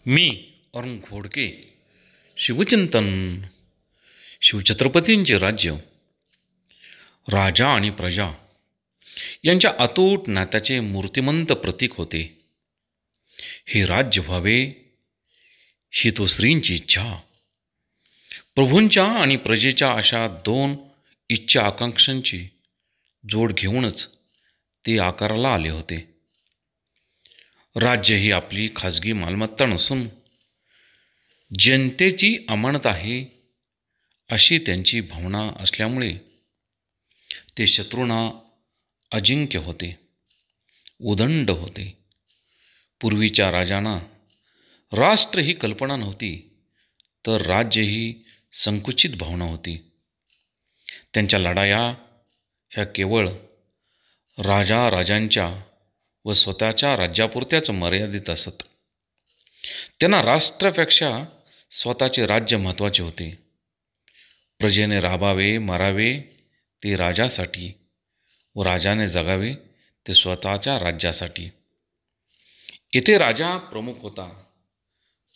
मी अरुण घोडके. शिवचिंतन. शिवछत्रपतींचे राज्य, राजा आणि प्रजा यांच्या अतूट नात्याचे मूर्तिमंत प्रतीक होते. हे राज्य व्हावे ही तो श्रींची इच्छा. प्रभूंच्या आणि प्रजेच्या अशा दोन इच्छा आकांक्षांची जोड घेऊनच ते आकाराला आले होते. राज्य ही आपली खाजगी मालमत्ता नसून जनतेची अमानत आहे अशी त्यांची भावना असल्यामुळे ते शत्रूंना अजिंक्य होते, उदंड होते. पूर्वीच्या राजांना राष्ट्र ही कल्पना नव्हती, तर राज्य ही संकुचित भावना होती. त्यांच्या लढाया ह्या केवळ राजांच्या व स्वतःच्या राज्यापुरत्याच मर्यादित असत. त्यांना राष्ट्रापेक्षा स्वतःचे राज्य महत्त्वाचे होते. प्रजेने राबावे मरावे ते राजासाठी व राजाने जगावे ते स्वतःच्या राज्यासाठी. येथे राजा प्रमुख होता,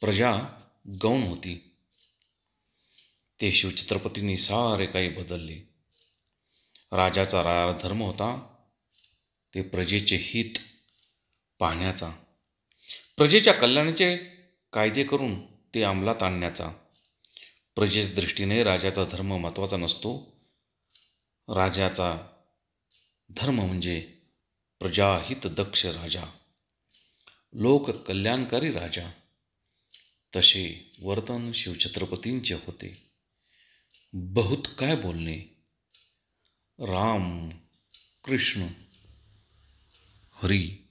प्रजा गौण होती. ते शिवछत्रपतींनी सारे काही बदलले. राजाचा धर्म होता ते प्रजेचे हित पाहण्याचा, प्रजेच्या कल्याणाचे कायदे करून ते अंमलात आणण्याचा. प्रजेच्या दृष्टीने राजाचा धर्म महत्त्वाचा नसतो. राजाचा धर्म म्हणजे प्रजाहित दक्ष राजा, लोक कल्याणकारी राजा. तसे वर्तन शिवछत्रपतींचे होते. बहुत काय बोलणे. राम कृष्ण हरी.